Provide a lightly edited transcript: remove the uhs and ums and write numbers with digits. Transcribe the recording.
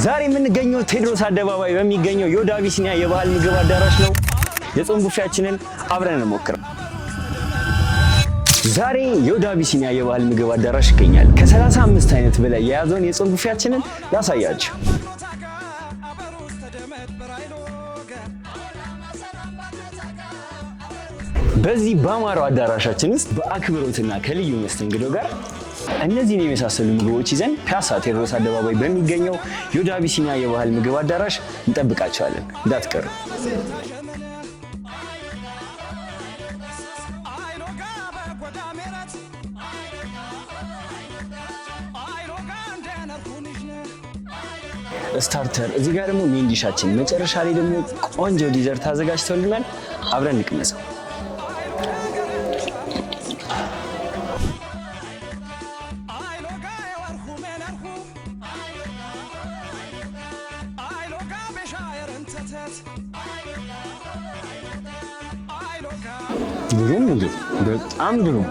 ዛሬ የምንገኘው ቴዎድሮስ አደባባይ በሚገኘው ዮድ አቢሲኒያ የባህል ምግብ አዳራሽ ነው። የጾም ቡፌያችንን አብረን እንሞክረው። ዛሬ ዮድ አቢሲኒያ የባህል ምግብ አዳራሽ ይገኛል። ከ35 አይነት በላይ የያዘውን የጾም ቡፌያችንን ላሳያችሁ። በዚህ በአማራው አዳራሻችን ውስጥ በአክብሮትና ከልዩ መስተንግዶ ጋር እነዚህን የመሳሰሉ ምግቦች ይዘን ፒያሳ ቴዎድሮስ አደባባይ በሚገኘው ዮድ አቢሲኒያ የባህል ምግብ አዳራሽ እንጠብቃቸዋለን። እንዳትቀሩ። ስታርተር፣ እዚህ ጋር ደግሞ ሜን ዲሻችን፣ መጨረሻ ላይ ደግሞ ቆንጆ ዲዘርት አዘጋጅተውልናል። አብረን እንቅመሰው። ግሩም ምግብ፣ በጣም ግሩም።